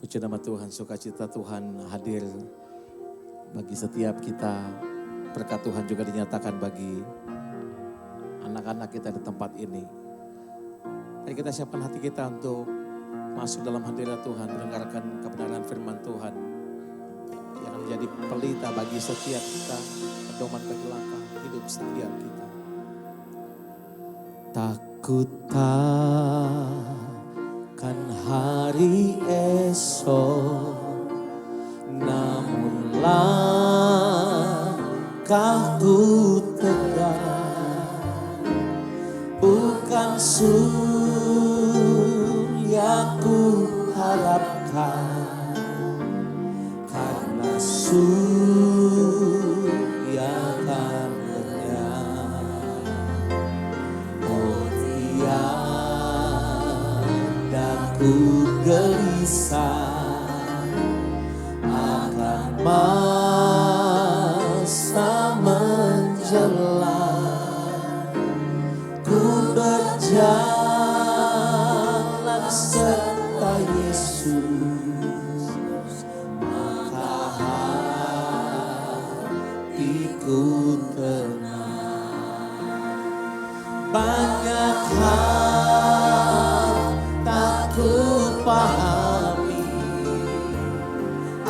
Puji nama Tuhan, sukacita Tuhan hadir bagi setiap kita. Berkat Tuhan juga dinyatakan bagi anak-anak kita di tempat ini. Mari kita siapkan hati kita untuk masuk dalam hadirat Tuhan, mendengarkan kebenaran firman Tuhan yang menjadi pelita bagi setiap kita, pedoman bagi langkah hidup setiap kita. Takut takkan hari esok, namun langkahku tegak, bukan surya ku harapkan, karena surya kan lenyap. Oh tiada ku gelisah akan masa menjelang, ku berjalan serta Yesus, maka hatiku tenang. Banyak hal tak ku pahami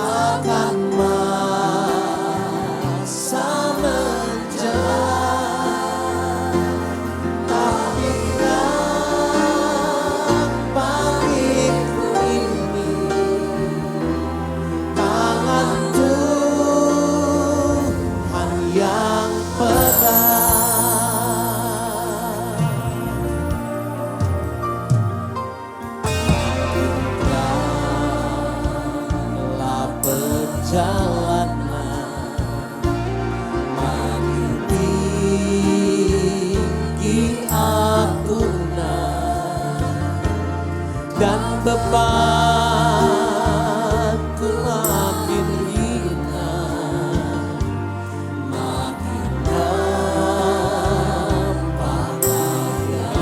akan masa menjelang, tapi bagiku ini tangan Tuhan yang pegang. Perjalanan makin tinggi aku naik, dan bebanku makin ringan, makin nampak yang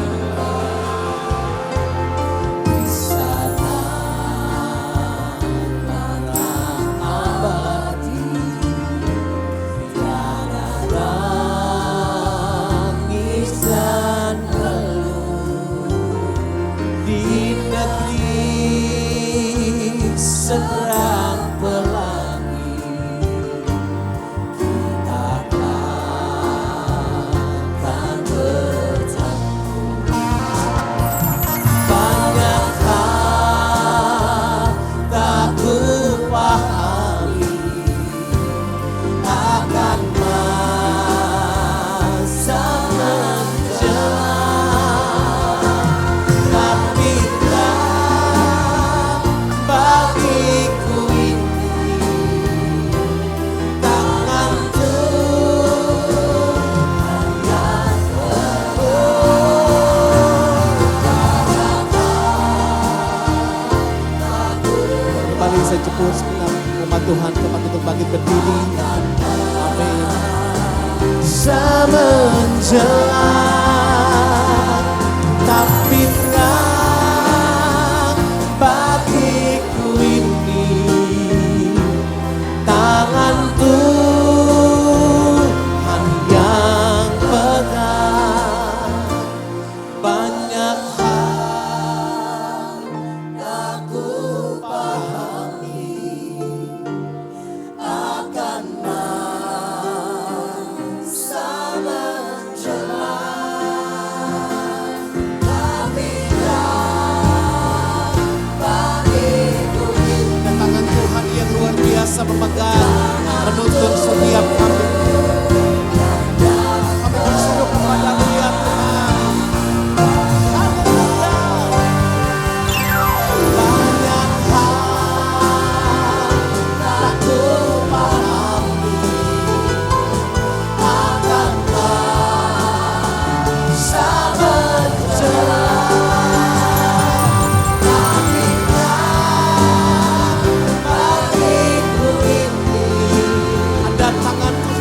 di sana serang pelangi, kita takkan bertemu. Banyak hal tak ku pahami akan masa menjelang, tapi bagiku ini tangan Tuhan yang kembali secepur segenap umat Tuhan tempat untuk bangkit berdiri. Amin. Semenjelang, tapi terang bagiku ini tangan Tuhan yang pegang. Banyak hal tak ku pahami akan masa menjelang, tapi bagiku dan tangan Tuhan yang luar biasa memegang, menuntun setiap kami. Kami berseru kepada Dia Tuhan. Haleluya. Banyak hal tak ku pahami akan masa menjelang, tapi bagiku ini ada tangan Tuhan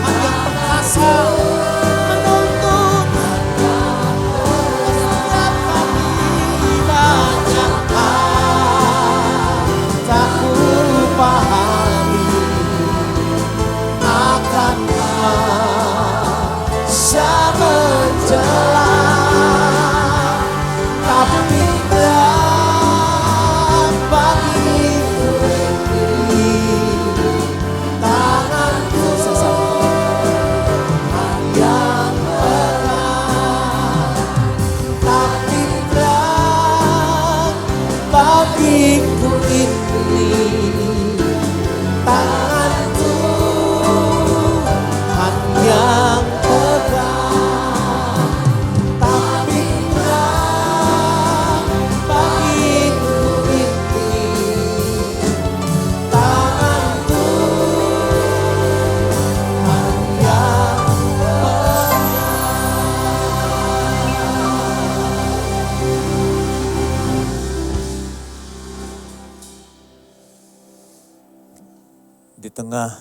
Di tengah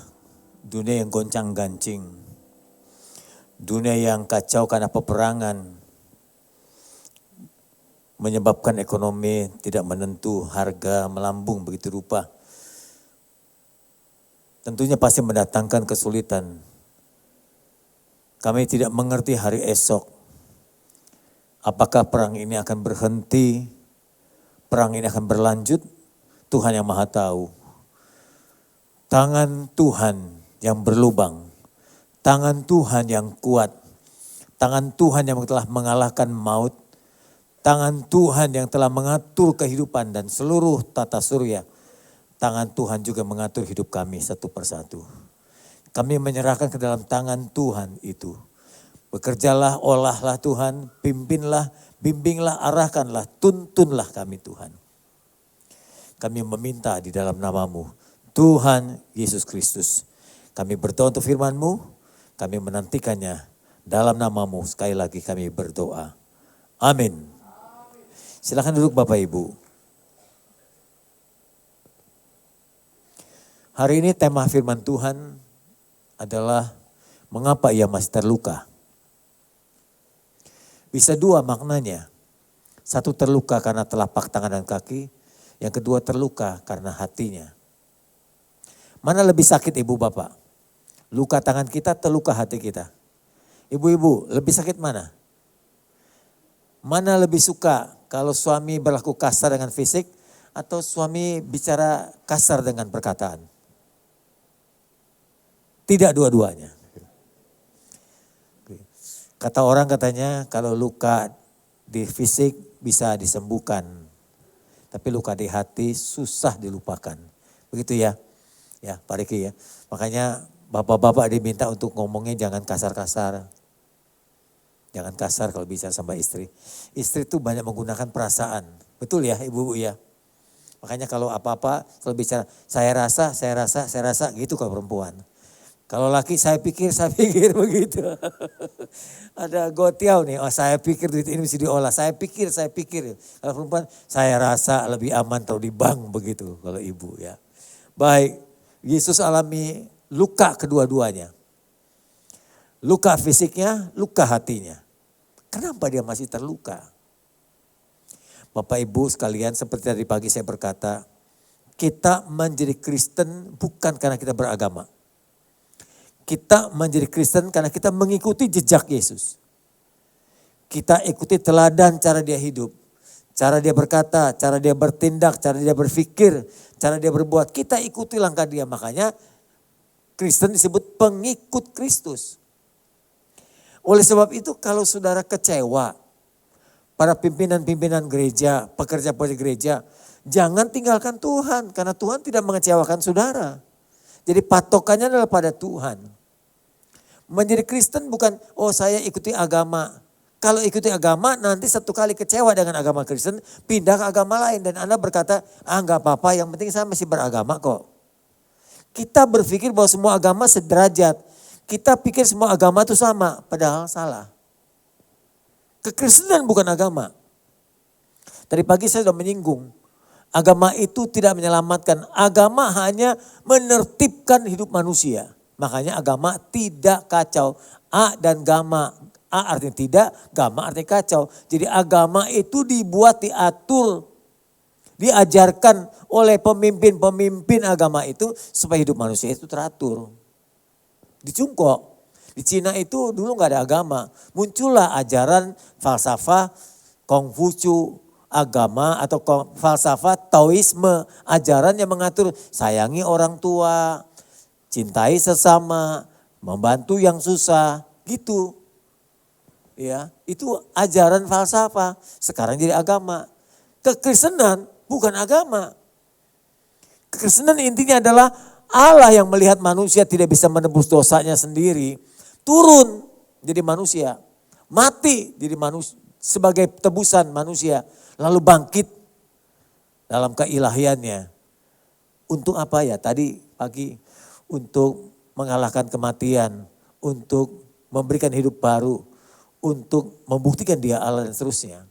dunia yang goncang-gancing, dunia yang kacau karena peperangan, menyebabkan ekonomi tidak menentu, harga melambung begitu rupa. Tentunya pasti mendatangkan kesulitan. Kami tidak mengerti hari esok. Apakah perang ini akan berhenti? Perang ini akan berlanjut? Tuhan yang Maha tahu. Tangan Tuhan yang berlubang. Tangan Tuhan yang kuat. Tangan Tuhan yang telah mengalahkan maut. Tangan Tuhan yang telah mengatur kehidupan dan seluruh tata surya. Tangan Tuhan juga mengatur hidup kami satu persatu. Kami menyerahkan ke dalam tangan Tuhan itu. Bekerjalah, olahlah Tuhan, pimpinlah, bimbinglah, arahkanlah, tuntunlah kami Tuhan. Kami meminta di dalam nama-Mu, Tuhan Yesus Kristus. Kami berdoa untuk firman-Mu, kami menantikannya dalam nama-Mu. Sekali lagi kami berdoa. Amin. Silakan duduk Bapak Ibu. Hari ini tema firman Tuhan adalah mengapa ia masih terluka. Bisa dua maknanya. Satu terluka karena telapak tangan dan kaki. Yang kedua terluka karena hatinya. Mana lebih sakit ibu bapak? Luka tangan kita atau luka hati kita? Ibu-ibu lebih sakit mana? Mana lebih suka kalau suami berlaku kasar dengan fisik atau suami bicara kasar dengan perkataan? Tidak dua-duanya. Kata orang katanya kalau luka di fisik bisa disembuhkan. Tapi luka di hati susah dilupakan. Begitu ya. Ya Pak Riki ya. Makanya bapak-bapak diminta untuk ngomongnya jangan kasar-kasar. Jangan kasar kalau bicara sama istri. Istri itu banyak menggunakan perasaan. Betul ya ibu-ibu ya. Makanya kalau apa-apa selalu bicara saya rasa gitu kalau perempuan. Kalau laki saya pikir begitu. Ada gotiau nih, oh saya pikir duit ini mesti diolah. Saya pikir. Kalau perempuan saya rasa lebih aman taruh di bank begitu kalau ibu ya. Baik, Yesus alami luka kedua-duanya. Luka fisiknya, luka hatinya. Kenapa dia masih terluka? Bapak Ibu sekalian seperti tadi pagi saya berkata, kita menjadi Kristen bukan karena kita beragama. Kita menjadi Kristen karena kita mengikuti jejak Yesus. Kita ikuti teladan cara dia hidup. Cara dia berkata, cara dia bertindak, cara dia berpikir, cara dia berbuat. Kita ikuti langkah dia. Makanya Kristen disebut pengikut Kristus. Oleh sebab itu kalau saudara kecewa, para pimpinan-pimpinan gereja, pekerja-pekerja gereja, jangan tinggalkan Tuhan. Karena Tuhan tidak mengecewakan saudara. Jadi patokannya adalah pada Tuhan. Menjadi Kristen bukan, oh saya ikuti agama. Kalau ikuti agama nanti satu kali kecewa dengan agama Kristen, pindah ke agama lain. Dan Anda berkata, enggak apa-apa yang penting saya masih beragama kok. Kita berpikir bahwa semua agama sederajat. Kita pikir semua agama itu sama, padahal salah. Kekristenan bukan agama. Tadi pagi saya sudah menyinggung. Agama itu tidak menyelamatkan. Agama hanya menertibkan hidup manusia. Makanya agama tidak kacau. A dan gamma. A artinya tidak, gamma artinya kacau. Jadi agama itu dibuat, diatur, diajarkan oleh pemimpin-pemimpin agama itu supaya hidup manusia itu teratur. Di Tiongkok, di Cina itu dulu gak ada agama. Muncullah ajaran falsafah Konghucu, agama atau falsafah Taoisme. Ajaran yang mengatur sayangi orang tua, cintai sesama, membantu yang susah, gitu. Ya, itu ajaran falsafah. Sekarang jadi agama. Kekristenan bukan agama. Kekristenan intinya adalah Allah yang melihat manusia tidak bisa menebus dosanya sendiri, turun jadi manusia, mati jadi manusia sebagai tebusan manusia, lalu bangkit dalam keilahiannya. Untuk apa ya? Tadi pagi untuk mengalahkan kematian, untuk memberikan hidup baru, untuk membuktikan dia Allah dan seterusnya.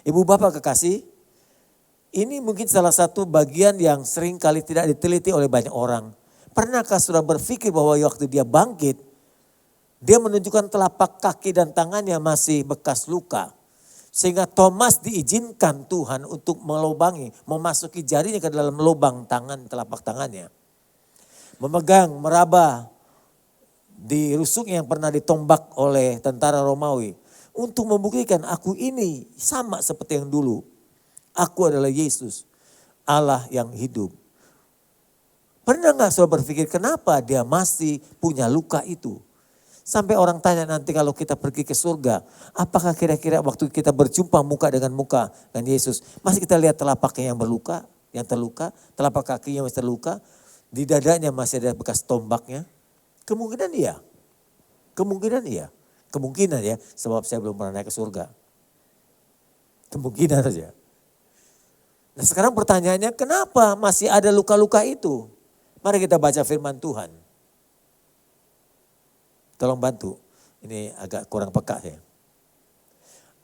Ibu bapak kekasih, ini mungkin salah satu bagian yang sering kali tidak diteliti oleh banyak orang. Pernahkah saudara berpikir bahwa waktu dia bangkit, dia menunjukkan telapak kaki dan tangannya masih bekas luka. Sehingga Thomas diizinkan Tuhan untuk melubangi, memasuki jarinya ke dalam lubang tangan, telapak tangannya. Memegang, meraba di rusuknya yang pernah ditombak oleh tentara Romawi. Untuk membuktikan aku ini sama seperti yang dulu. Aku adalah Yesus, Allah yang hidup. Pernah gak saudara berpikir kenapa dia masih punya luka itu? Sampai orang tanya nanti kalau kita pergi ke surga, apakah kira-kira waktu kita berjumpa muka dengan Yesus, masih kita lihat telapaknya yang berluka, yang terluka, telapak kakinya masih terluka, di dadanya masih ada bekas tombaknya? Kemungkinan iya. Kemungkinan ya, sebab saya belum pernah naik ke surga. Kemungkinan saja. Nah sekarang pertanyaannya, kenapa masih ada luka-luka itu? Mari kita baca firman Tuhan. Tolong bantu, ini agak kurang peka ya.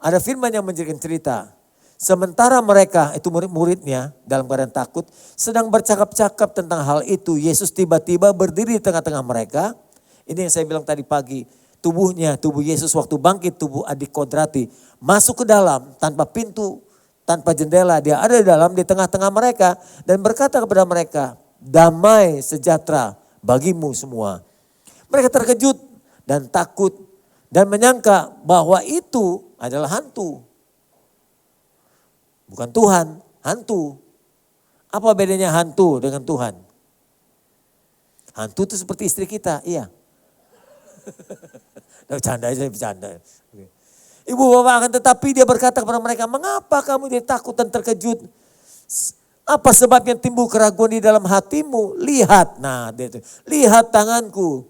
Ada firman yang menjadikan cerita. Sementara mereka, itu murid-muridnya dalam keadaan takut, sedang bercakap-cakap tentang hal itu. Yesus tiba-tiba berdiri di tengah-tengah mereka. Ini yang saya bilang tadi pagi, tubuh Yesus waktu bangkit, tubuh adik kodrati. Masuk ke dalam tanpa pintu, tanpa jendela. Dia ada di dalam, di tengah-tengah mereka. Dan berkata kepada mereka, damai sejahtera bagimu semua. Mereka terkejut dan takut dan menyangka bahwa itu adalah hantu. Bukan Tuhan, hantu. Apa bedanya hantu dengan Tuhan? Hantu itu seperti istri kita, iya. Bercanda aja, bercanda. Ibu bapak akan tetapi dia berkata kepada mereka, mengapa kamu jadi takut dan terkejut? Apa sebabnya timbul keraguan di dalam hatimu? Lihat, lihat tanganku.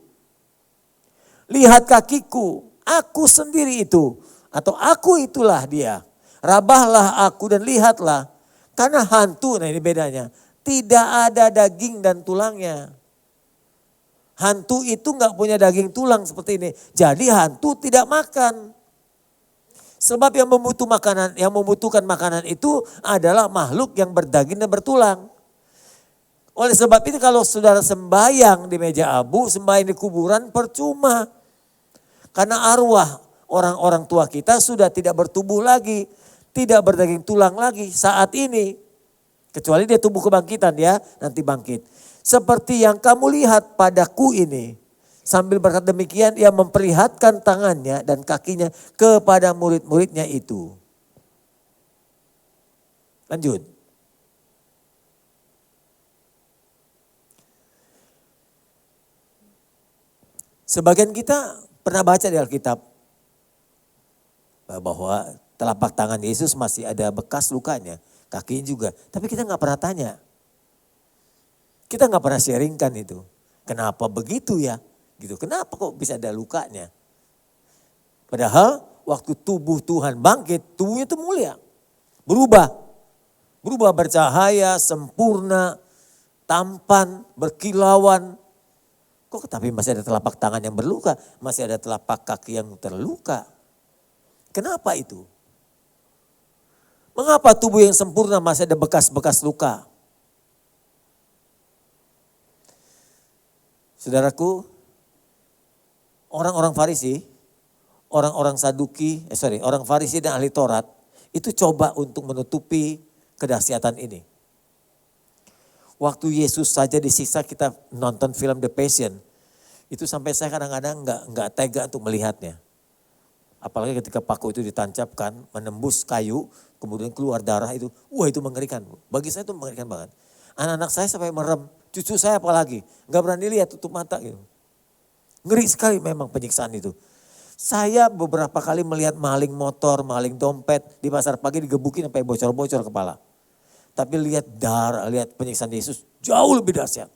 Lihat kakiku, aku sendiri itu. Atau aku itulah dia. Rabahlah aku dan lihatlah. Karena hantu, nah ini bedanya. Tidak ada daging dan tulangnya. Hantu itu gak punya daging tulang seperti ini. Jadi hantu tidak makan. Sebab yang membutuhkan makanan itu adalah makhluk yang berdaging dan bertulang. Oleh sebab itu kalau saudara sembahyang di meja abu, sembahyang di kuburan percuma. Karena arwah orang-orang tua kita sudah tidak bertubuh lagi. Tidak berdaging tulang lagi saat ini. Kecuali dia tubuh kebangkitan ya, nanti bangkit. Seperti yang kamu lihat padaku ini. Sambil berkata demikian ia memperlihatkan tangannya dan kakinya kepada murid-muridnya itu. Lanjut. Sebagian kita pernah baca di Alkitab bahwa telapak tangan Yesus masih ada bekas lukanya, kakinya juga. Tapi kita nggak pernah tanya, kita nggak pernah sharingkan itu. Kenapa begitu ya? Gitu. Kenapa kok bisa ada lukanya? Padahal waktu tubuh Tuhan bangkit, tubuhnya itu mulia, berubah bercahaya, sempurna, tampan, berkilauan. Kok tapi masih ada telapak tangan yang berluka, masih ada telapak kaki yang terluka. Kenapa itu? Mengapa tubuh yang sempurna masih ada bekas-bekas luka? Saudaraku, orang-orang Farisi, orang Farisi dan ahli Taurat itu coba untuk menutupi kedahsyatan ini. Waktu Yesus saja disiksa, kita nonton film The Passion. Itu sampai saya kadang-kadang nggak tega untuk melihatnya. Apalagi ketika paku itu ditancapkan, menembus kayu, kemudian keluar darah itu. Wah itu mengerikan. Bagi saya itu mengerikan banget. Anak-anak saya sampai merem, cucu saya apalagi. Nggak berani lihat, tutup mata gitu. Ngeri sekali memang penyiksaan itu. Saya beberapa kali melihat maling motor, maling dompet di pasar pagi digebukin sampai bocor-bocor kepala. Tapi lihat darah, lihat penyiksaan Yesus jauh lebih dahsyat.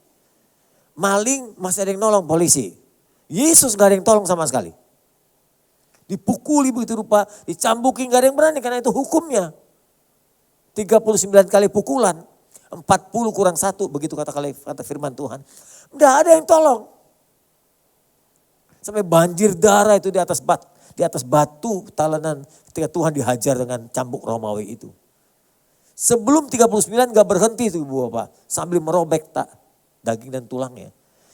Maling masih ada yang nolong polisi. Yesus gak ada yang tolong sama sekali. Dipukuli begitu rupa, dicambuki gak ada yang berani karena itu hukumnya. 39 kali pukulan, 40 kurang 1 begitu kata firman Tuhan. Gak ada yang tolong. Sampai banjir darah itu di atas batu talenan ketika Tuhan dihajar dengan cambuk Romawi itu. Sebelum 39 gak berhenti itu ibu bapak. Sambil merobek daging dan tulangnya.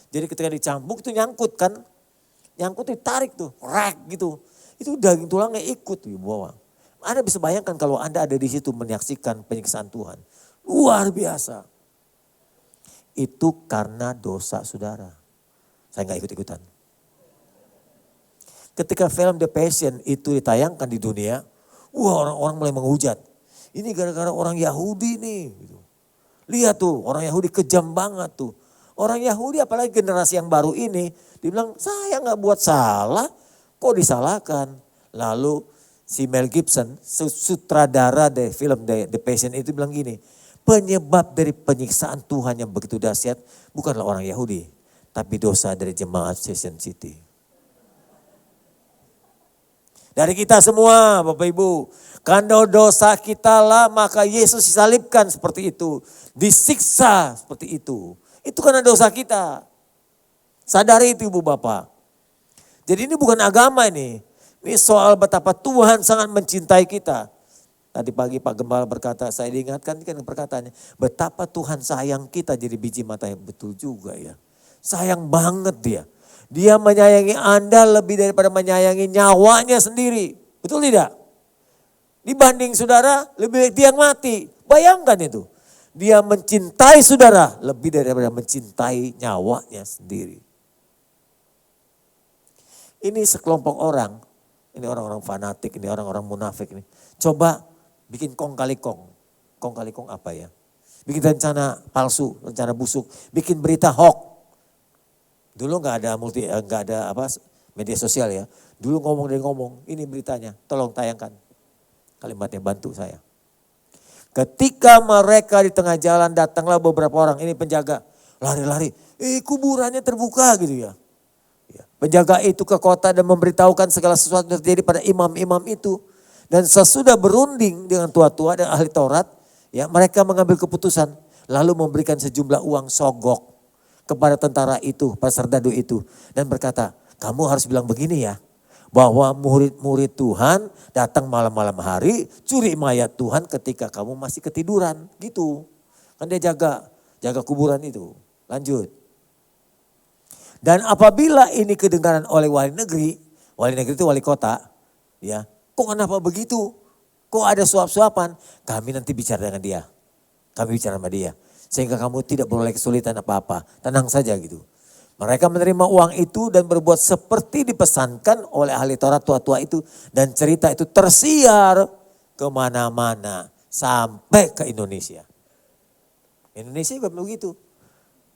Jadi ketika dicambuk itu nyangkut kan. Nyangkut ditarik tuh, rek gitu. Itu daging tulangnya ikut di bawah. Anda bisa bayangkan kalau Anda ada di situ menyaksikan penyiksaan Tuhan. Luar biasa. Itu karena dosa saudara. Saya nggak ikut-ikutan. Ketika film The Passion itu ditayangkan di dunia, orang-orang mulai menghujat. Ini gara-gara orang Yahudi nih. Gitu. Lihat tuh, orang Yahudi kejam banget tuh. Orang Yahudi apalagi generasi yang baru ini, dibilang saya nggak buat salah, kok disalahkan. Lalu si Mel Gibson, sutradara dari film The Passion itu bilang gini, penyebab dari penyiksaan Tuhan yang begitu dahsyat bukanlah orang Yahudi, tapi dosa dari jemaat Session City. Dari kita semua Bapak Ibu. Karena dosa kita lah maka Yesus disalibkan seperti itu. Disiksa seperti itu. Itu karena dosa kita. Sadari itu Ibu Bapak. Jadi ini bukan agama ini. Ini soal betapa Tuhan sangat mencintai kita. Tadi pagi Pak Gembala berkata, saya diingatkan kan perkataannya. Betapa Tuhan sayang kita jadi biji mata yang betul juga ya. Sayang banget dia. Dia menyayangi Anda lebih daripada menyayangi nyawanya sendiri. Betul tidak? Dibanding saudara, lebih baik dia yang mati. Bayangkan itu. Dia mencintai saudara lebih daripada mencintai nyawanya sendiri. Ini sekelompok orang. Ini orang-orang fanatik, ini orang-orang munafik. Ini. Coba bikin kong kali kong. Kong kali kong apa ya? Bikin rencana palsu, rencana busuk. Bikin berita hoax. Dulu nggak ada media sosial ya. Dulu ngomong, ini beritanya, tolong tayangkan. Kalimatnya bantu saya. Ketika mereka di tengah jalan datanglah beberapa orang, ini penjaga, lari-lari, kuburannya terbuka gitu ya. Penjaga itu ke kota dan memberitahukan segala sesuatu yang terjadi pada imam-imam itu. Dan sesudah berunding dengan tua-tua dan ahli Taurat, ya mereka mengambil keputusan, lalu memberikan sejumlah uang sogok kepada tentara itu, para serdadu itu. Dan berkata, kamu harus bilang begini ya. Bahwa murid-murid Tuhan datang malam-malam hari, curi mayat Tuhan ketika kamu masih ketiduran. Gitu. Kan dia jaga kuburan itu. Lanjut. Dan apabila ini kedengaran oleh wali negeri itu wali kota. Ya, kok kenapa begitu? Kok ada suap-suapan? Kami nanti bicara dengan dia. Kami bicara sama dia. Sehingga kamu tidak beroleh kesulitan apa-apa. Tenang saja gitu. Mereka menerima uang itu dan berbuat seperti dipesankan oleh ahli Taurat tua-tua itu. Dan cerita itu tersiar kemana-mana. Sampai ke Indonesia. Indonesia juga begitu.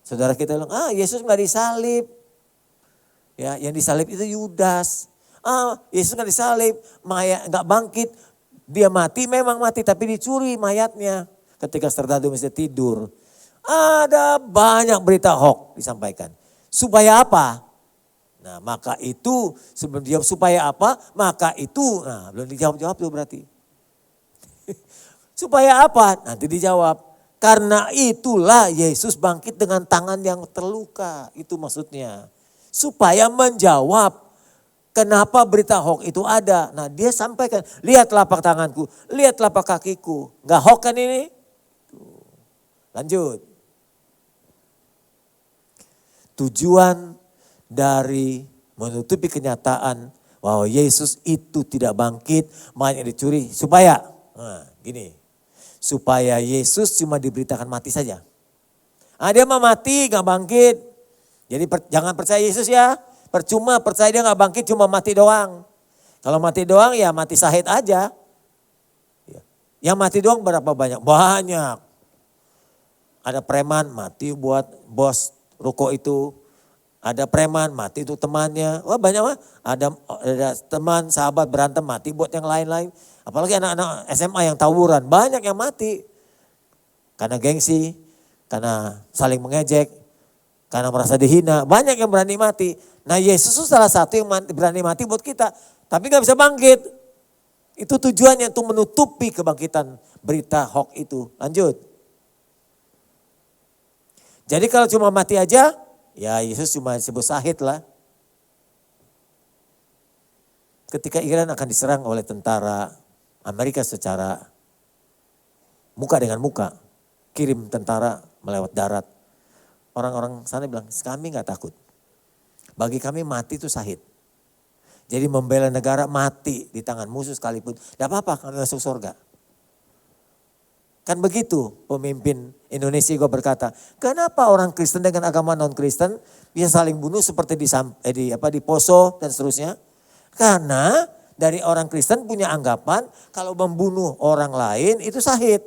Saudara kita bilang, Yesus gak disalib. Ya, yang disalib itu Yudas. Yesus gak disalib, mayat gak bangkit. Dia mati, memang mati tapi dicuri mayatnya. Ketika serdadu mesti tidur. Ada banyak berita hoax disampaikan. Supaya apa? Nah maka itu, sebelum dijawab supaya apa? Maka itu, belum dijawab-jawab tuh berarti. Supaya apa? Nanti dijawab. Karena itulah Yesus bangkit dengan tangan yang terluka. Itu maksudnya. Supaya menjawab kenapa berita hoax itu ada. Nah dia sampaikan, lihat telapak tanganku, lihat telapak kakiku. Gak hoax kan ini? Lanjut. Tujuan dari menutupi kenyataan bahwa Yesus itu tidak bangkit, mayatnya dicuri. Supaya, gini. Supaya Yesus cuma diberitakan mati saja. Dia mau mati gak bangkit. Jadi jangan percaya Yesus ya. Percuma percaya dia gak bangkit cuma mati doang. Kalau mati doang ya mati syahid aja. Yang mati doang berapa banyak? Banyak. Ada preman mati buat bos ruko itu. Ada preman mati itu temannya. Wah banyak mah. Ada teman sahabat berantem mati buat yang lain-lain. Apalagi anak-anak SMA yang tawuran. Banyak yang mati. Karena gengsi. Karena saling mengejek. Karena merasa dihina. Banyak yang berani mati. Nah Yesus itu salah satu yang berani mati buat kita. Tapi gak bisa bangkit. Itu tujuannya untuk menutupi kebangkitan berita hoax itu. Lanjut. Jadi kalau cuma mati aja, ya Yesus cuma disebut syahid lah. Ketika Iran akan diserang oleh tentara Amerika secara muka dengan muka, kirim tentara melewat darat. orang-orang sana bilang, kami nggak takut. Bagi kami mati itu syahid. Jadi membela negara mati di tangan musuh sekalipun. Tidak apa-apa kami masuk surga. Kan begitu pemimpin Indonesia juga berkata, kenapa orang Kristen dengan agama non-Kristen bisa saling bunuh seperti di Poso dan seterusnya? Karena dari orang Kristen punya anggapan kalau membunuh orang lain itu syahid.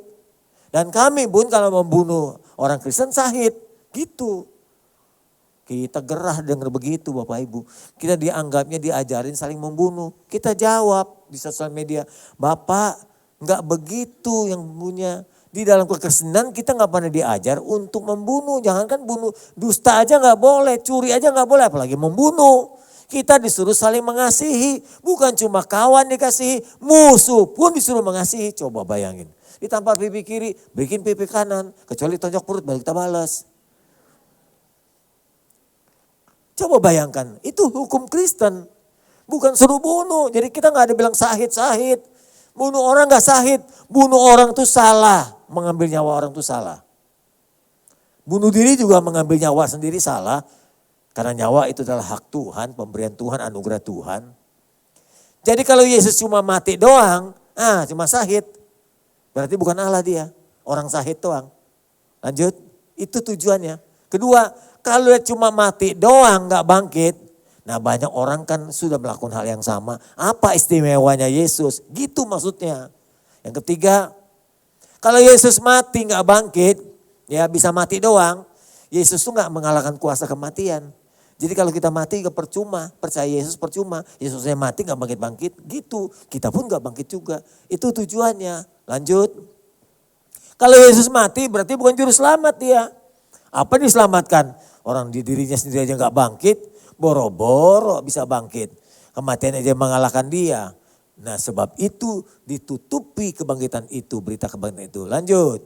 Dan kami pun kalau membunuh orang Kristen syahid. Gitu. Kita gerah dengar begitu Bapak Ibu. Kita dianggapnya diajarin saling membunuh. Kita jawab di sosial media, Bapak enggak begitu yang punya. Di dalam kekristenan kita enggak pernah diajar untuk membunuh. Jangankan bunuh, dusta aja enggak boleh, curi aja enggak boleh, apalagi membunuh. Kita disuruh saling mengasihi. Bukan cuma kawan dikasihi, musuh pun disuruh mengasihi. Coba bayangin. Ditampar pipi kiri, bikin pipi kanan. Kecuali tonjok perut, balik kita balas. Coba bayangkan, itu hukum Kristen. Bukan suruh bunuh. Jadi kita gak ada bilang sahid. Bunuh orang gak sahid. Bunuh orang itu salah. Mengambil nyawa orang itu salah. Bunuh diri juga mengambil nyawa sendiri salah. Karena nyawa itu adalah hak Tuhan, pemberian Tuhan, anugerah Tuhan. Jadi kalau Yesus cuma mati doang, cuma sahid. Berarti bukan Allah dia, orang sahid doang. Lanjut, itu tujuannya. Kedua, kalau dia cuma mati doang gak bangkit. Nah banyak orang kan sudah melakukan hal yang sama. Apa istimewanya Yesus? Gitu maksudnya. Yang ketiga, kalau Yesus mati gak bangkit, ya bisa mati doang. Yesus tuh gak mengalahkan kuasa kematian. Jadi kalau kita mati gak percuma, percaya Yesus percuma. Yesusnya mati gak bangkit-bangkit, gitu. Kita pun gak bangkit juga. Itu tujuannya. Lanjut. Kalau Yesus mati berarti bukan juru selamat dia. Apa diselamatkan? Orang di dirinya sendiri aja gak bangkit, boro-boro bisa bangkit. Kematian aja mengalahkan dia. Nah sebab itu ditutupi kebangkitan itu, berita kebangkitan itu. Lanjut.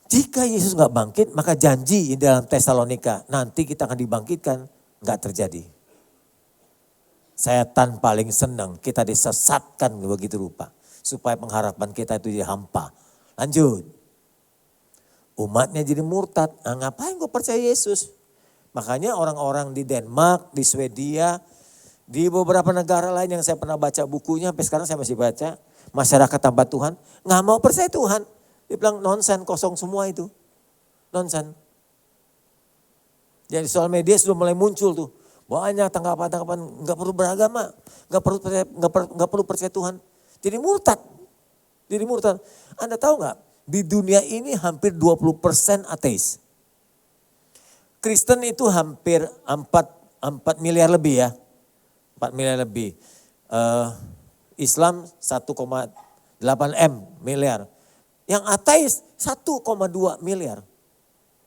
Jika Yesus gak bangkit maka janji di dalam Tesalonika nanti kita akan dibangkitkan, gak terjadi. Setan paling senang kita disesatkan begitu rupa. Supaya pengharapan kita itu jadi hampa. Lanjut. Umatnya jadi murtad. Nah, ngapain gue percaya Yesus? Makanya orang-orang di Denmark, di Swedia, di beberapa negara lain yang saya pernah baca bukunya, sampai sekarang saya masih baca. Masyarakat tanpa Tuhan, gak mau percaya Tuhan. Dia bilang nonsen, kosong semua itu. Nonsen. Jadi soal media sudah mulai muncul tuh. Banyak tanggapan-tanggapan gak perlu beragama, gak perlu percaya Tuhan. Jadi murtad. Anda tahu gak? Di dunia ini hampir 20% ateis. Kristen itu hampir 4 miliar lebih ya. 4 miliar lebih. Islam 1,8 miliar. Yang ateis 1,2 miliar.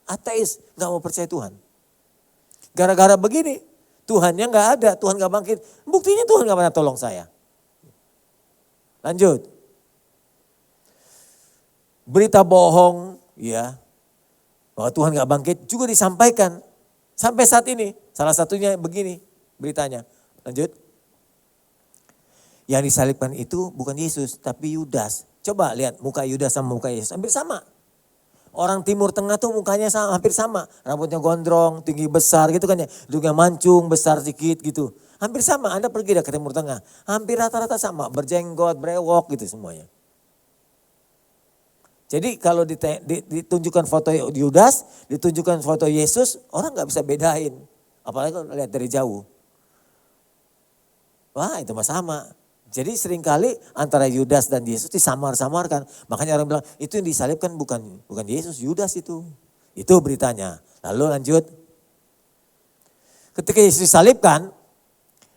Ateis gak mau percaya Tuhan. Gara-gara begini, Tuhannya gak ada, Tuhan gak bangkit. Buktinya Tuhan gak pernah tolong saya. Lanjut. Berita bohong ya, bahwa Tuhan gak bangkit juga disampaikan. Sampai saat ini, salah satunya begini beritanya. Lanjut. Yang disalibkan itu bukan Yesus tapi Yudas. Coba lihat muka Yudas sama muka Yesus, hampir sama. Orang Timur Tengah tuh mukanya sama, hampir sama. Rambutnya gondrong, tinggi besar gitu kan ya. Hidungnya mancung, besar sedikit gitu. Hampir sama, Anda pergi ke Timur Tengah. Hampir rata-rata sama, berjenggot, brewok gitu semuanya. Jadi kalau ditunjukkan foto Yudas, ditunjukkan foto Yesus, orang gak bisa bedain. Apalagi kalau lihat dari jauh. Wah itu mah sama. Jadi seringkali antara Yudas dan Yesus disamar-samarkan. Makanya orang bilang itu yang disalibkan bukan Yesus, Yudas itu. Itu beritanya. Lalu lanjut. Ketika Yesus disalibkan,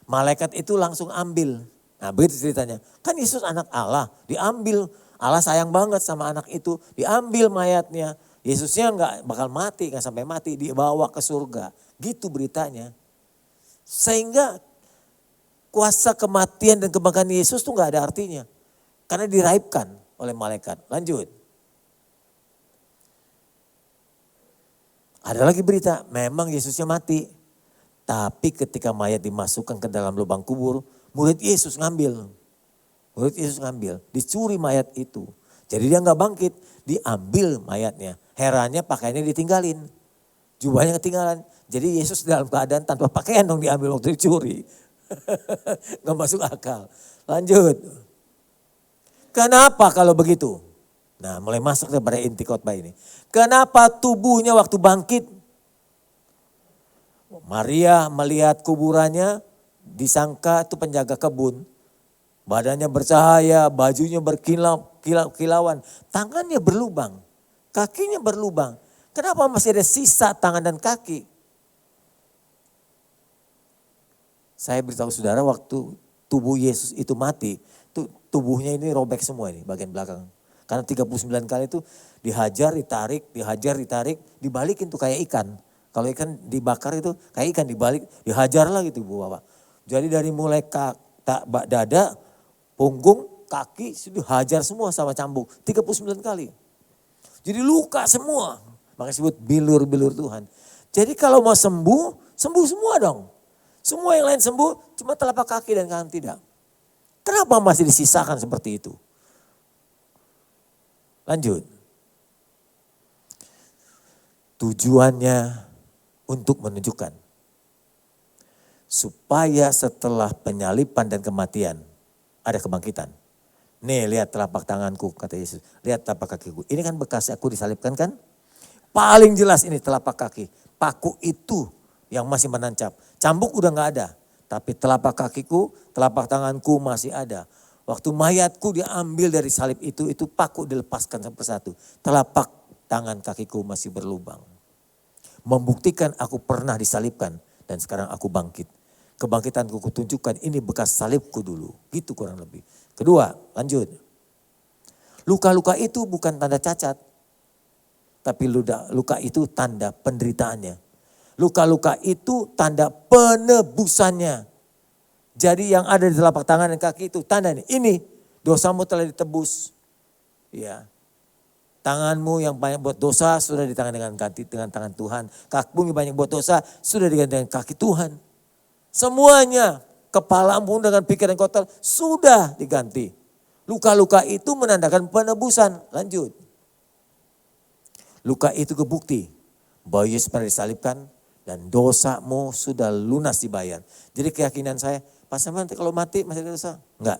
malaikat itu langsung ambil. Nah begitu ceritanya. Kan Yesus anak Allah, diambil. Allah sayang banget sama anak itu, diambil mayatnya. Yesusnya gak bakal mati, gak sampai mati, dibawa ke surga. Gitu beritanya. Sehingga kuasa kematian dan kebangkitan Yesus tuh gak ada artinya. Karena diraibkan oleh malaikat. Lanjut. Ada lagi berita, memang Yesusnya mati. Tapi ketika mayat dimasukkan ke dalam lubang kubur, murid Yesus ngambil. Dicuri mayat itu. Jadi dia gak bangkit, diambil mayatnya. Herannya pakaiannya ditinggalin. Jubahnya ketinggalan. Jadi Yesus dalam keadaan tanpa pakaian dong diambil waktu dicuri. Gak masuk akal. Lanjut. Kenapa kalau begitu? Nah, mulai masuk kepada inti khotbah ini. Kenapa tubuhnya waktu bangkit? Maria melihat kuburannya, disangka itu penjaga kebun. Badannya bercahaya, bajunya berkilauan, tangannya berlubang, kakinya berlubang. Kenapa masih ada sisa tangan dan kaki? Saya beritahu saudara, waktu tubuh Yesus itu mati, tubuhnya ini robek semua ini bagian belakang. Karena 39 kali itu dihajar, ditarik, dibalikin tuh kayak ikan. Kalau ikan dibakar itu kayak ikan dibalik, dihajar lah gitu Bu Bapak. Jadi dari mulai dada, punggung, kaki, dihajar semua sama cambuk. 39 kali. Jadi luka semua. Makanya disebut bilur-bilur Tuhan. Jadi kalau mau sembuh, sembuh semua dong. Semua yang lain sembuh, cuma telapak kaki dan kanan tidak. Kenapa masih disisakan seperti itu? Lanjut. Tujuannya untuk menunjukkan supaya setelah penyaliban dan kematian ada kebangkitan. Nih lihat telapak tanganku, kata Yesus. Lihat telapak kakiku. Ini kan bekas aku disalibkan kan? Paling jelas ini telapak kaki. Paku itu yang masih menancap. Cambuk udah gak ada. Tapi telapak kakiku, telapak tanganku masih ada. Waktu mayatku diambil dari salib itu paku dilepaskan satu persatu. Telapak tangan kakiku masih berlubang. Membuktikan aku pernah disalibkan dan sekarang aku bangkit. Kebangkitanku kutunjukkan ini bekas salibku dulu. Gitu kurang lebih. Kedua, lanjut. Luka-luka itu bukan tanda cacat. Tapi luka itu tanda penderitaannya. Luka-luka itu tanda penebusannya. Jadi yang ada di telapak tangan dan kaki itu tanda ini dosamu telah ditebus. Ya. Tanganmu yang banyak buat dosa sudah ditangan dengan tangan Tuhan. Kakimu yang banyak buat dosa sudah diganti dengan kaki Tuhan. Semuanya kepalamu dengan pikiran kotor sudah diganti. Luka-luka itu menandakan penebusan. Lanjut. Luka itu kebukti bahwa Yesus pernah disalibkan dan dosamu sudah lunas dibayar. Jadi keyakinan saya, Pak Saman kalau mati masih ada dosa? Enggak.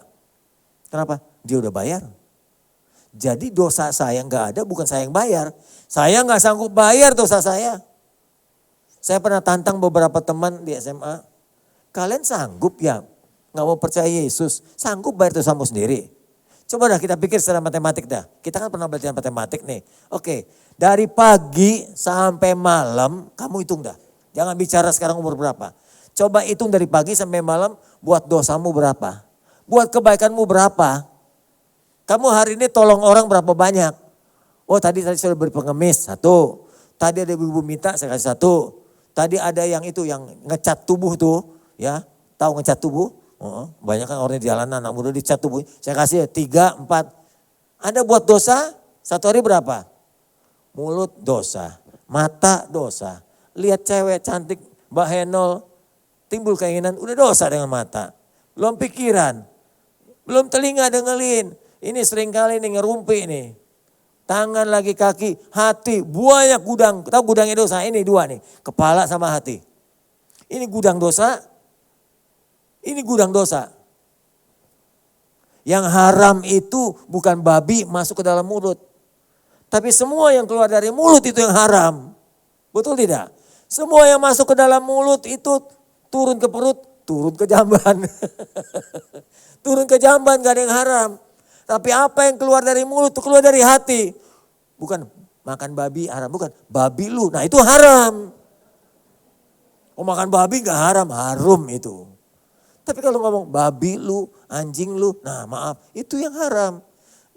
Kenapa? Dia udah bayar. Jadi dosa saya enggak ada, bukan saya yang bayar. Saya enggak sanggup bayar dosa saya. Saya pernah tantang beberapa teman di SMA. Kalian sanggup ya enggak mau percaya Yesus, sanggup bayar dosamu sendiri? Coba dah kita pikir secara matematik dah. Kita kan pernah belajar matematik nih. Oke, dari pagi sampai malam kamu hitung dah. Jangan bicara sekarang umur berapa. Coba hitung dari pagi sampai malam buat dosamu berapa. Buat kebaikanmu berapa. Kamu hari ini tolong orang berapa banyak. Oh tadi sudah beri pengemis 1. Tadi ada ibu minta saya kasih 1. Tadi ada yang itu yang ngecat tubuh tuh. Ya, tahu ngecat tubuh? Banyak kan orang di jalanan anak muda dicat tubuh. Saya kasih 3, 4. Anda buat dosa 1 hari berapa? Mulut dosa, mata dosa. Lihat cewek cantik, Mbak Henol, timbul keinginan, udah dosa dengan mata. Belum pikiran, belum telinga dengerin. Ini seringkali nih ngerumpi nih. Tangan lagi kaki, hati, banyak gudang. Tahu gudangnya dosa? Ini 2 nih, kepala sama hati. Ini gudang dosa. Ini gudang dosa. Yang haram itu bukan babi masuk ke dalam mulut. Tapi semua yang keluar dari mulut itu yang haram. Betul tidak? Semua yang masuk ke dalam mulut itu turun ke perut, turun ke jamban. Turun ke jamban gak ada yang haram. Tapi apa yang keluar dari mulut itu keluar dari hati. Bukan makan babi haram, bukan. Babi lu, nah itu haram. Oh makan babi gak haram, harum itu. Tapi kalau ngomong babi lu, anjing lu, nah maaf itu yang haram.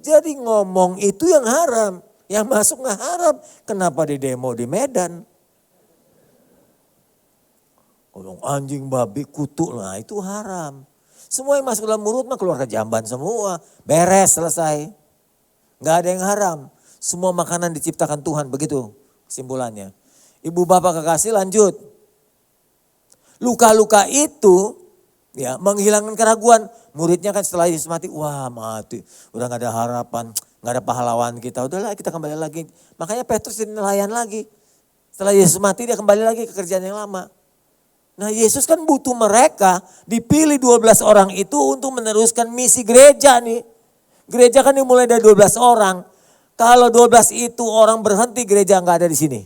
Jadi ngomong itu yang haram. Yang masuk gak haram. Kenapa di demo di Medan? Ngomong anjing, babi, kutu, nah itu haram. Semua yang masuk dalam mulut mah keluar ke jamban semua. Beres, selesai. Gak ada yang haram. Semua makanan diciptakan Tuhan, begitu kesimpulannya. Ibu bapak kekasih lanjut. Luka-luka itu ya menghilangkan keraguan. Muridnya kan setelah Yesus mati, wah mati. Udah gak ada harapan. nggak ada pahlawan kita. Udahlah kita kembali lagi. Makanya Petrus jadi nelayan lagi. Setelah Yesus mati dia kembali lagi ke kerjaan yang lama. Nah Yesus kan butuh mereka, dipilih 12 orang itu untuk meneruskan misi gereja nih. Gereja kan dimulai dari 12 orang. Kalau 12 itu orang berhenti, gereja nggak ada di sini.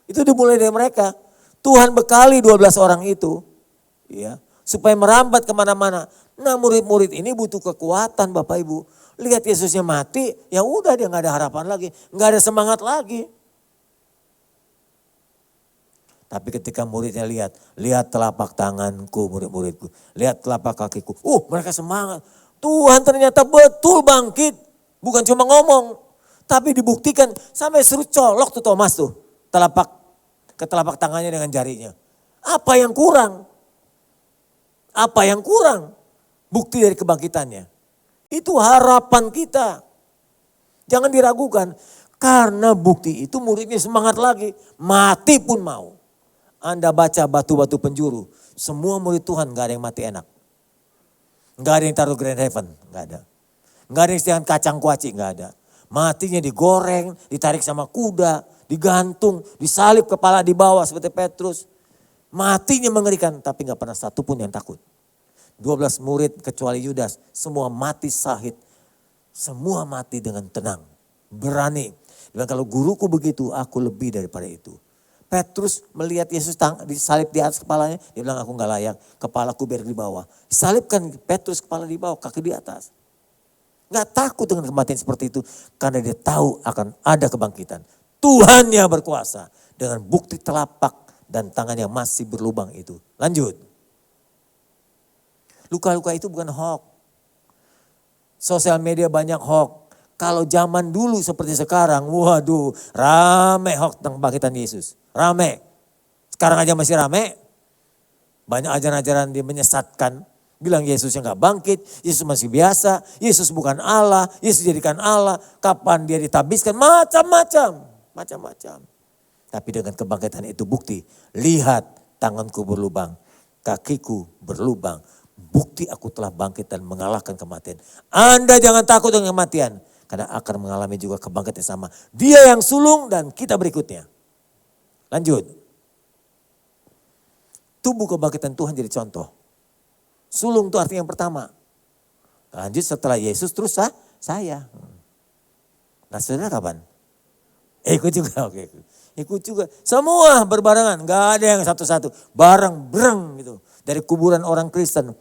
Itu dimulai dari mereka. Tuhan bekali 12 orang itu. Ya, supaya merambat kemana-mana. Nah murid-murid ini butuh kekuatan Bapak Ibu. Lihat Yesusnya mati, ya udah dia nggak ada harapan lagi. Nggak ada semangat lagi. Tapi ketika muridnya lihat telapak tanganku murid-muridku. Lihat telapak kakiku. Mereka semangat. Tuhan ternyata betul bangkit. Bukan cuma ngomong. Tapi dibuktikan sampai suruh colok tuh Thomas tuh. Ke telapak tangannya dengan jarinya. Apa yang kurang? Apa yang kurang? Bukti dari kebangkitannya. Itu harapan kita. Jangan diragukan. Karena bukti itu muridnya semangat lagi. Mati pun mau. Anda baca batu-batu penjuru. Semua murid Tuhan gak ada yang mati enak. Gak ada yang taruh Grand Heaven. Gak ada. Gak ada yang istilah kacang kuaci. Gak ada. Matinya digoreng, ditarik sama kuda, digantung, disalib kepala di bawah seperti Petrus. Matinya mengerikan tapi gak pernah satu pun yang takut. 12 murid kecuali Yudas, semua mati syahid. Semua mati dengan tenang, berani. Dan kalau guruku begitu, aku lebih daripada itu. Petrus melihat Yesus disalib di atas kepalanya, dia bilang aku gak layak, kepalaku biar di bawah. Disalibkan Petrus kepala di bawah, kaki di atas. Gak takut dengan kematian seperti itu, karena dia tahu akan ada kebangkitan. Tuhan yang berkuasa dengan bukti telapak dan tangan yang masih berlubang itu. Lanjut. Luka-luka itu bukan hoax. Sosial media banyak hoax. Kalau zaman dulu seperti sekarang, waduh rame hoax tentang kebangkitan Yesus. Rame. Sekarang aja masih rame. Banyak ajaran-ajaran dia menyesatkan. Bilang Yesus yang gak bangkit, Yesus masih biasa, Yesus bukan Allah, Yesus jadikan Allah. Kapan dia ditabiskan, macam-macam. Macam-macam. Tapi dengan kebangkitan itu bukti. Lihat tanganku berlubang, kakiku berlubang. Bukti aku telah bangkit dan mengalahkan kematian. Anda jangan takut dengan kematian. Karena akan mengalami juga kebangkitan yang sama. Dia yang sulung dan kita berikutnya. Lanjut. Tubuh kebangkitan Tuhan jadi contoh. Sulung itu artinya yang pertama. Lanjut setelah Yesus terus saya. Nah saudara kapan? Ikut juga, oke. Ikut juga. Semua berbarengan, gak ada yang satu-satu. Bareng-bereng gitu. Dari kuburan orang Kristen.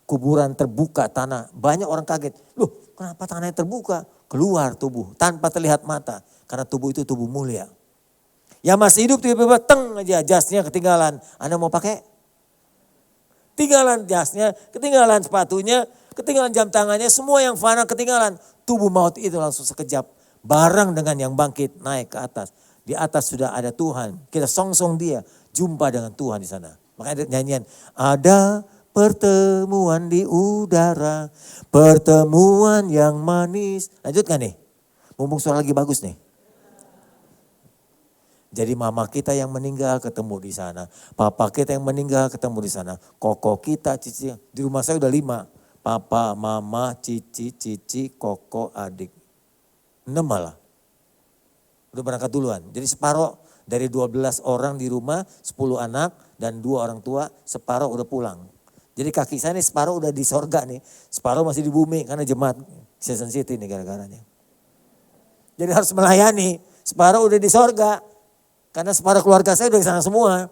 Kuburan terbuka tanah. Banyak orang kaget. Loh kenapa tanahnya terbuka? Keluar tubuh tanpa terlihat mata. Karena tubuh itu tubuh mulia. Yang masih hidup tiba-tiba teng aja jasnya ketinggalan. Anda mau pakai? Ketinggalan jasnya, ketinggalan sepatunya, ketinggalan jam tangannya, semua yang fana ketinggalan. Tubuh maut itu langsung sekejap. Bareng dengan yang bangkit naik ke atas. Di atas sudah ada Tuhan. Kita song-song dia, jumpa dengan Tuhan di sana. Makanya ada nyanyian, ada pertemuan di udara, pertemuan yang manis. Lanjutkan nih, mumpung suara lagi bagus nih. Jadi mama kita yang meninggal ketemu di sana. Papa kita yang meninggal ketemu di sana. Koko kita, cici. Di rumah saya udah 5. Papa, mama, cici, koko, adik. 6 malah. Udah berangkat duluan. Jadi separuh dari 12 orang di rumah, 10 anak dan 2 orang tua, separuh udah pulang. Jadi kaki saya nih separuh udah di sorga nih. Separuh masih di bumi karena jemaat Season City nih gara-garanya. Jadi harus melayani. Separuh udah di sorga. Karena separuh keluarga saya udah di sana semua.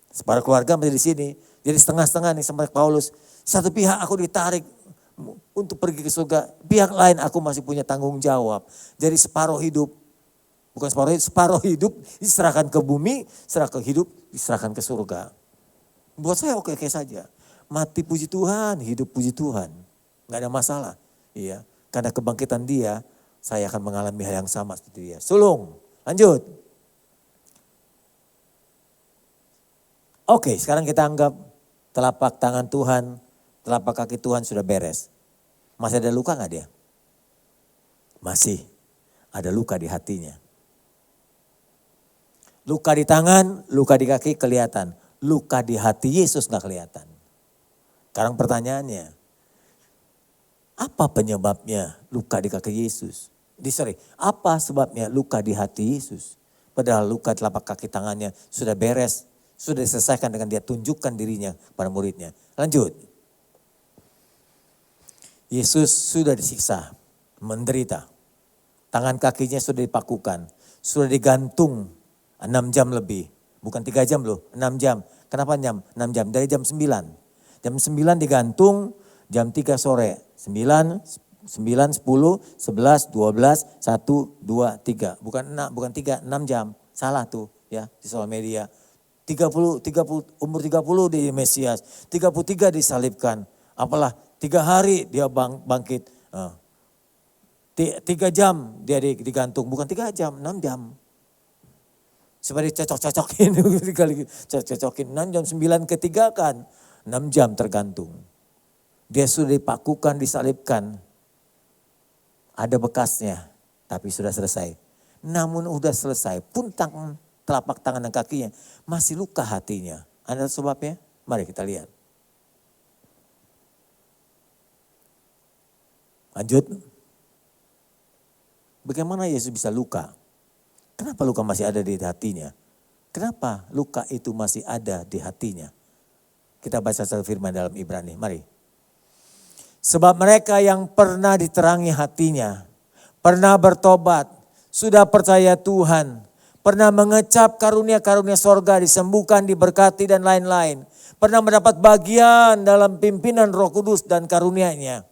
Separuh keluarga masih di sini. Jadi setengah-setengah nih sama Paulus. Satu pihak aku ditarik untuk pergi ke surga. Pihak lain aku masih punya tanggung jawab. Jadi separuh hidup. Bukan separuh hidup diserahkan ke bumi. Diserahkan ke surga. Buat saya oke saja. Mati puji Tuhan, hidup puji Tuhan. Gak ada masalah. Iya. Karena kebangkitan dia, saya akan mengalami hal yang sama seperti dia. Sulung, lanjut. Oke, sekarang kita anggap telapak tangan Tuhan, telapak kaki Tuhan sudah beres. Masih ada luka gak dia? Masih. Ada luka di hatinya. Luka di tangan, luka di kaki kelihatan. Luka di hati Yesus gak kelihatan. Sekarang pertanyaannya, apa penyebabnya luka di kaki Yesus? Apa sebabnya luka di hati Yesus? Padahal luka telapak kaki tangannya sudah beres, sudah diselesaikan dengan dia tunjukkan dirinya pada muridnya. Lanjut. Yesus sudah disiksa, menderita. Tangan kakinya sudah dipakukan, sudah digantung 6 jam lebih. Bukan 3 jam loh, 6 jam. Kenapa 6 jam? Dari jam 9. Jam 9 digantung, jam 3 sore. 9, 10, 11, 12, 1, 2, 3. Bukan 3, 6 jam. Salah tuh ya di sosial media. 30, umur 30 di Mesias. 33 disalibkan. Apalah 3 hari dia bangkit. 3 jam dia digantung. Bukan 3 jam, 6 jam. Supaya dicocok-cocokin. Cocokin 6 jam, 9 ketiga kan. 6 jam tergantung. Dia sudah dipakukan, disalibkan. Ada bekasnya, tapi sudah selesai. Namun udah selesai, pun telapak tangan dan kakinya masih luka hatinya. Ada sebabnya? Mari kita lihat. Lanjut. Bagaimana Yesus bisa luka? Kenapa luka masih ada di hatinya? Kenapa luka itu masih ada di hatinya? Kita baca satu firman dalam Ibrani, mari. Sebab mereka yang pernah diterangi hatinya, pernah bertobat, sudah percaya Tuhan, pernah mengecap karunia-karunia sorga, disembuhkan, diberkati dan lain-lain. Pernah mendapat bagian dalam pimpinan Roh Kudus dan karunia-Nya.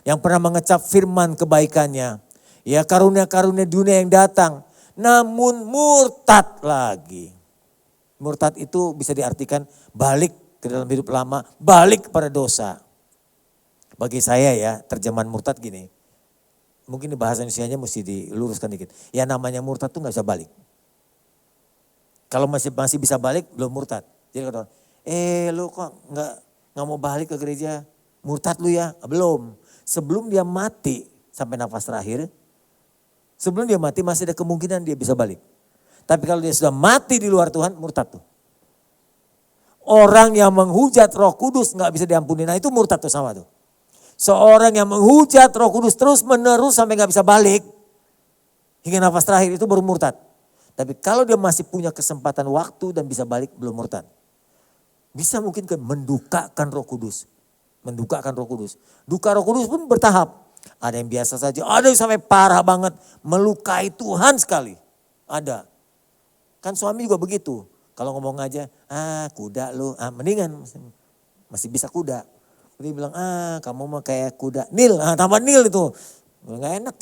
Yang pernah mengecap firman kebaikannya. Ya karunia-karunia dunia yang datang. Namun murtad lagi. Murtad itu bisa diartikan balik ke dalam hidup lama, balik kepada dosa. Bagi saya ya terjemahan murtad gini. Mungkin di bahasa Indonesianya mesti diluruskan dikit. Ya namanya murtad tuh gak bisa balik. Kalau masih bisa balik belum murtad. Jadi kata lu kok gak mau balik ke gereja, murtad lu ya? Belum. Sebelum dia mati sampai nafas terakhir, sebelum dia mati masih ada kemungkinan dia bisa balik. Tapi kalau dia sudah mati di luar Tuhan, murtad tuh. Orang yang menghujat Roh Kudus gak bisa diampuni. Nah itu murtad tuh sama tuh. Seorang yang menghujat Roh Kudus terus menerus sampai gak bisa balik. Hingga nafas terakhir itu baru murtad. Tapi kalau dia masih punya kesempatan waktu dan bisa balik, belum murtad. Bisa mungkin kan mendukakan Roh Kudus. Mendukakan Roh Kudus. Duka Roh Kudus pun bertahap. Ada yang biasa saja, ada yang sampai parah banget. Melukai Tuhan sekali. Ada. Kan suami juga begitu. Kalau ngomong aja, kuda lu, mendingan masih bisa kuda. Dia bilang, kamu mah kayak kuda Nil, tambah Nil itu. Gak enak.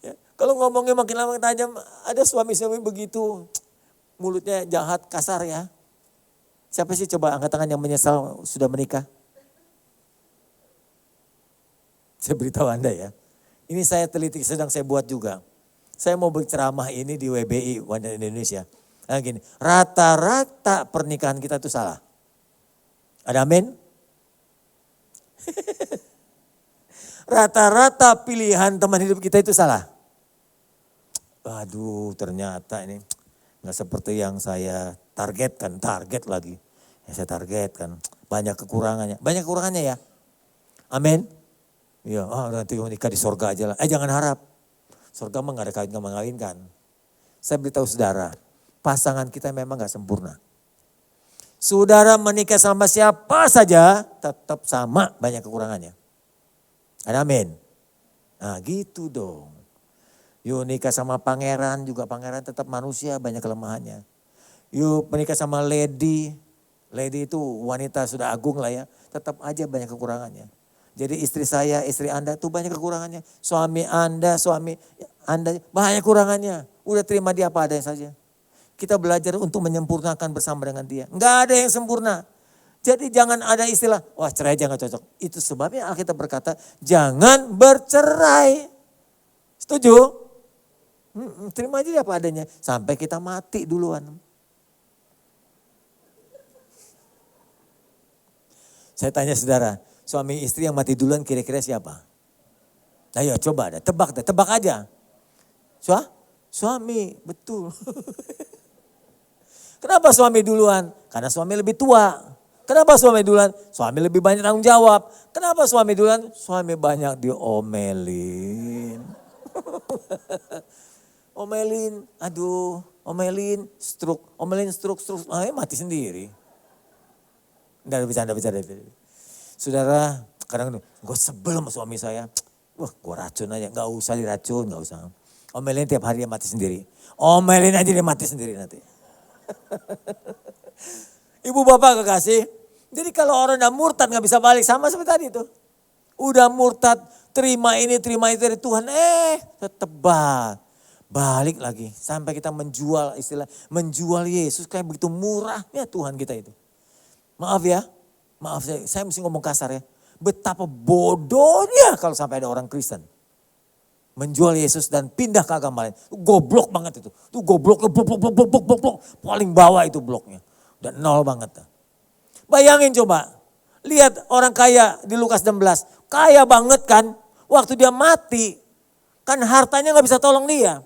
Ya, kalau ngomongnya makin lama makin tajam, ada suami-suami begitu. Mulutnya jahat, kasar ya. Siapa sih coba angkat tangan yang menyesal sudah menikah? Saya beritahu Anda ya. Ini saya teliti, sedang saya buat juga. Saya mau berceramah ini di WBI, Wanita Indonesia. Nah gini, rata-rata pernikahan kita itu salah. Ada amin? Rata-rata pilihan teman hidup kita itu salah. Aduh ternyata ini gak seperti yang saya targetkan. Target lagi. Yang saya targetkan. Banyak kekurangannya. Banyak kekurangannya ya. Amin. Iya, nanti nikah di sorga aja lah. Jangan harap. Sorga mah gak ada kawin, gak mengawinkan. Saya beritahu saudara, pasangan kita memang gak sempurna. Saudara menikah sama siapa saja, tetap sama banyak kekurangannya. Ada amin? Nah gitu dong. Yuk nikah sama pangeran, juga pangeran tetap manusia, banyak kelemahannya. Yuk menikah sama lady itu wanita sudah agung lah ya, tetap aja banyak kekurangannya. Jadi istri saya, istri Anda tuh banyak kekurangannya. Suami Anda banyak kekurangannya. Udah terima dia apa adanya saja. Kita belajar untuk menyempurnakan bersama dengan dia. Enggak ada yang sempurna. Jadi jangan ada istilah, wah cerai aja gak cocok. Itu sebabnya Alkitab berkata, jangan bercerai. Setuju? Terima aja dia apa adanya. Sampai kita mati duluan. Saya tanya saudara, suami istri yang mati duluan kira-kira siapa? Ayo coba deh, tebak aja. Suami, betul. Kenapa suami duluan? Karena suami lebih tua. Kenapa suami duluan? Suami lebih banyak tanggung jawab. Kenapa suami duluan? Suami banyak diomelin. Omelin, aduh, omelin stroke, mati sendiri. Nggak bercanda. Saudara, kadang gue sebel sama suami saya. Wah, gue racun aja, nggak usah diracun, nggak usah. Omelin tiap hari dia mati sendiri. Omelin aja dia mati sendiri nanti. Ibu bapak kekasih, jadi kalau orang udah murtad nggak bisa balik sama seperti tadi itu. Udah murtad, terima ini, terima itu dari Tuhan, tetep balik lagi. Sampai kita menjual Yesus kayak begitu murahnya Tuhan kita itu. Maaf ya, saya mesti ngomong kasar ya. Betapa bodohnya kalau sampai ada orang Kristen menjual Yesus dan pindah ke agama lain. Goblok banget itu. Itu goblok. Paling bawah itu bloknya. Dan nol banget. Bayangin coba. Lihat orang kaya di Lukas 16. Kaya banget kan. Waktu dia mati. Kan hartanya gak bisa tolong dia.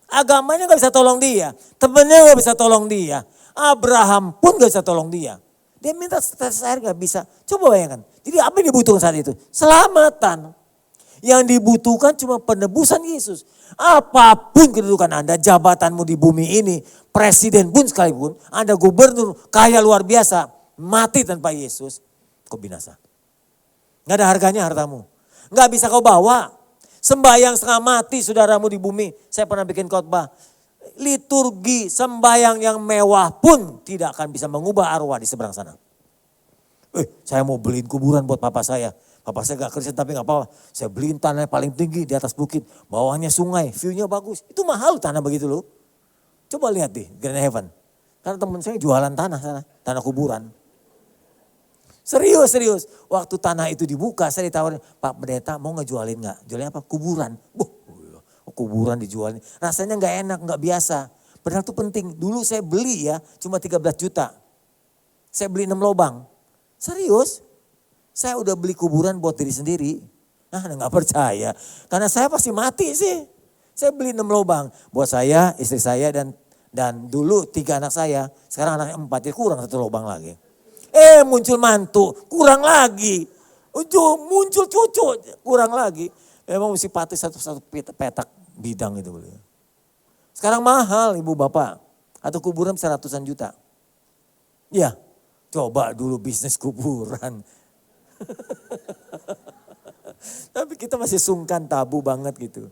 Agamanya gak bisa tolong dia. Temennya gak bisa tolong dia. Abraham pun gak bisa tolong dia. Dia minta setetes air gak bisa. Coba bayangkan. Jadi apa yang dibutuhkan saat itu? Selamatan. Yang dibutuhkan cuma penebusan Yesus. Apapun kedudukan Anda, jabatanmu di bumi ini, presiden pun sekalipun, Anda gubernur, kaya luar biasa, mati tanpa Yesus, kau binasa. Gak ada harganya hartamu. Gak bisa kau bawa. Sembayang setengah mati saudaramu di bumi. Saya pernah bikin khotbah. Liturgi sembayang yang mewah pun tidak akan bisa mengubah arwah di seberang sana. Saya mau beliin kuburan buat papa saya. Papa saya gak Kristen tapi gak apa-apa. Saya beliin tanah paling tinggi di atas bukit. Bawahnya sungai, view-nya bagus. Itu mahal tanah begitu loh. Coba lihat di Grand Heaven. Karena teman saya jualan tanah sana, tanah kuburan. Serius. Waktu tanah itu dibuka saya ditawarin, Pak Pendeta mau ngejualin gak? Jualnya apa? Kuburan. Kuburan dijualin. Rasanya gak enak, gak biasa. Padahal itu penting. Dulu saya beli ya cuma 13 juta. Saya beli 6 lubang. Serius. Saya udah beli kuburan buat diri sendiri. Gak percaya. Karena saya pasti mati sih. Saya beli 6 lubang. Buat saya, istri saya dan dulu 3 anak saya. Sekarang anaknya 4, ya kurang 1 lubang lagi. Muncul mantu, kurang lagi. Muncul cucu, kurang lagi. Memang mesti pati satu petak bidang itu. Sekarang mahal ibu bapak. Atau kuburan bisa ratusan juta. Ya, coba dulu bisnis kuburan. Tapi kita masih sungkan, tabu banget gitu.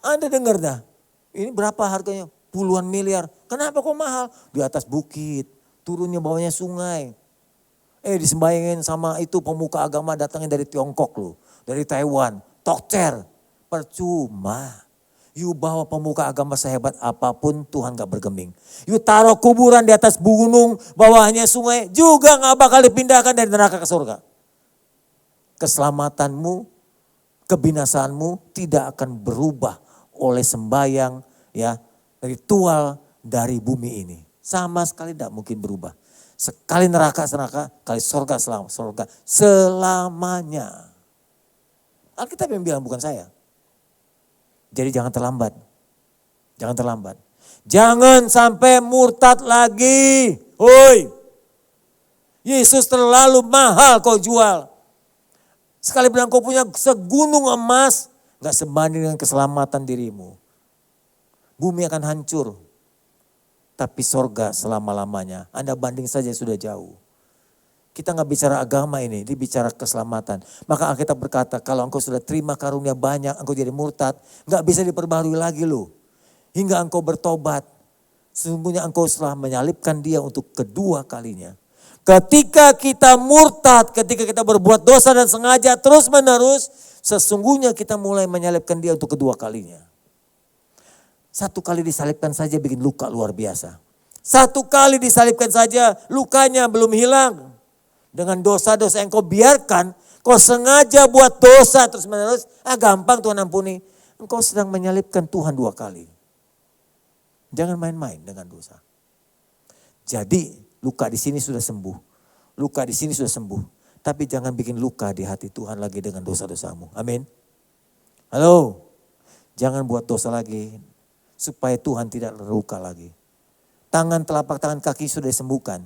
Anda dengar dah, ini berapa harganya? Puluhan miliar. Kenapa kok mahal? Di atas bukit, turunnya bawahnya sungai. Disembayangin sama itu pemuka agama datangnya dari Tiongkok loh. Dari Taiwan, Tokcer. Percuma. You bawa pemuka agama sehebat apapun Tuhan gak bergeming. You taruh kuburan di atas gunung, bawahnya sungai, juga gak bakal dipindahkan dari neraka ke surga. Keselamatanmu, kebinasaanmu tidak akan berubah oleh sembayang, ya, ritual dari bumi ini. Sama sekali tidak mungkin berubah. Sekali neraka, kali surga selamanya. Alkitab yang bilang bukan saya. Jadi jangan terlambat. Jangan sampai murtad lagi. Hoi. Yesus terlalu mahal kau jual. Sekali bilang kau punya segunung emas, gak sebanding dengan keselamatan dirimu. Bumi akan hancur. Tapi sorga selama-lamanya. Anda banding saja sudah jauh. Kita gak bicara agama ini, dia bicara keselamatan. Maka Alkitab berkata, kalau engkau sudah terima karunia banyak, engkau jadi murtad, gak bisa diperbarui lagi loh. Hingga engkau bertobat. Sesungguhnya engkau telah menyalibkan dia untuk kedua kalinya. Ketika kita murtad, ketika kita berbuat dosa dan sengaja terus menerus, sesungguhnya kita mulai menyalibkan dia untuk kedua kalinya. 1 kali disalibkan saja bikin luka luar biasa. 1 kali disalibkan saja lukanya belum hilang. Dengan dosa-dosa yang kau biarkan, kau sengaja buat dosa terus menerus, gampang Tuhan ampuni. Engkau sedang menyalibkan Tuhan 2 kali. Jangan main-main dengan dosa. Jadi luka di sini sudah sembuh. Luka di sini sudah sembuh. Tapi jangan bikin luka di hati Tuhan lagi dengan dosa-dosamu. Amin. Halo. Jangan buat dosa lagi. Supaya Tuhan tidak terluka lagi. Telapak tangan kaki sudah disembuhkan.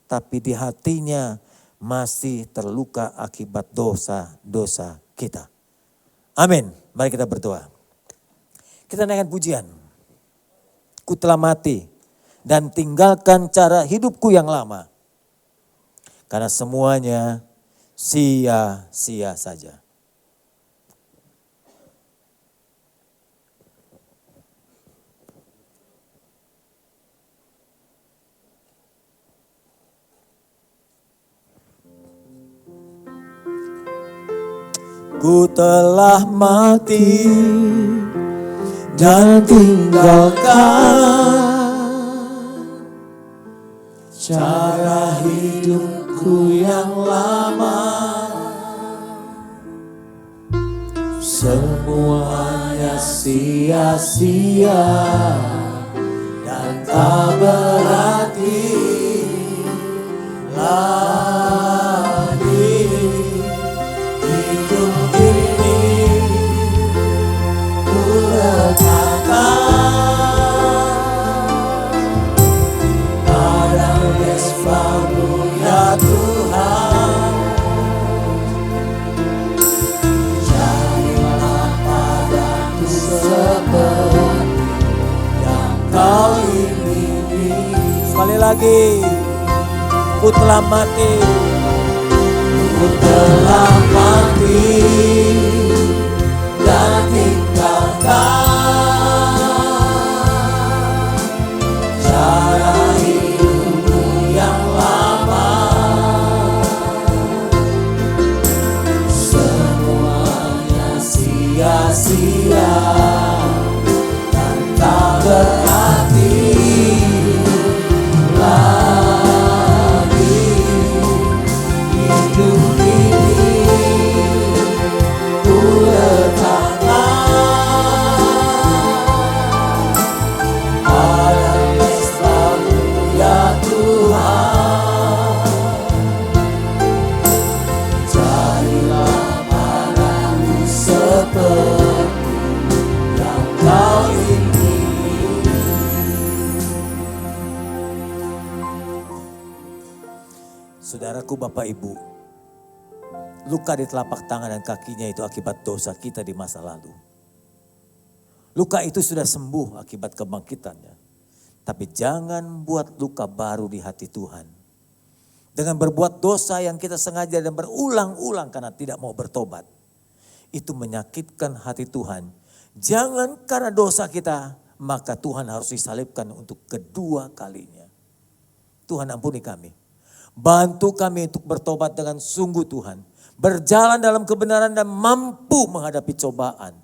tapi di hatinya masih terluka akibat dosa-dosa kita. Amin. Mari kita berdoa. Kita naikkan pujian. Ku telah mati dan tinggalkan cara hidupku yang lama. Karena semuanya sia-sia saja. Ku telah mati dan tinggalkan cara hidupku yang lama. Semuanya sia-sia dan tak berarti lagi. Hidup ini ku letakkan pada mesbah-Mu ya Tuhan. Jadilah padaku seperti yang Kau ingini. Sekali lagi, ku telah mati. Ku telah mati dan tinggalkan cara hidupku yang lama. Semuanya sia-sia dan tak berarti lagi. Hidup ini ku letakkan pada mesbah-Mu ya Tuhan. Jadilah padaku seperti yang Kau ingini. Saudaraku, Bapak Ibu, luka di telapak tangan dan kakinya itu akibat dosa kita di masa lalu. Luka itu sudah sembuh akibat kebangkitannya. Tapi jangan buat luka baru di hati Tuhan. Dengan berbuat dosa yang kita sengaja dan berulang-ulang karena tidak mau bertobat. Itu menyakitkan hati Tuhan. Jangan karena dosa kita, maka Tuhan harus disalibkan untuk kedua kalinya. Tuhan ampuni kami. Bantu kami untuk bertobat dengan sungguh Tuhan. Berjalan dalam kebenaran dan mampu menghadapi cobaan.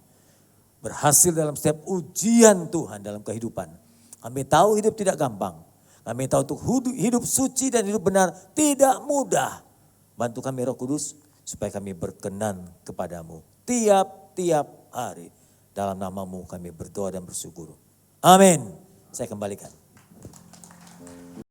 Berhasil dalam setiap ujian Tuhan dalam kehidupan. Kami tahu hidup tidak gampang. Kami tahu untuk hidup suci dan hidup benar tidak mudah. Bantu kami Roh Kudus supaya kami berkenan kepadamu tiap-tiap hari. Dalam nama-Mu kami berdoa dan bersyukur. Amin. Saya kembalikan.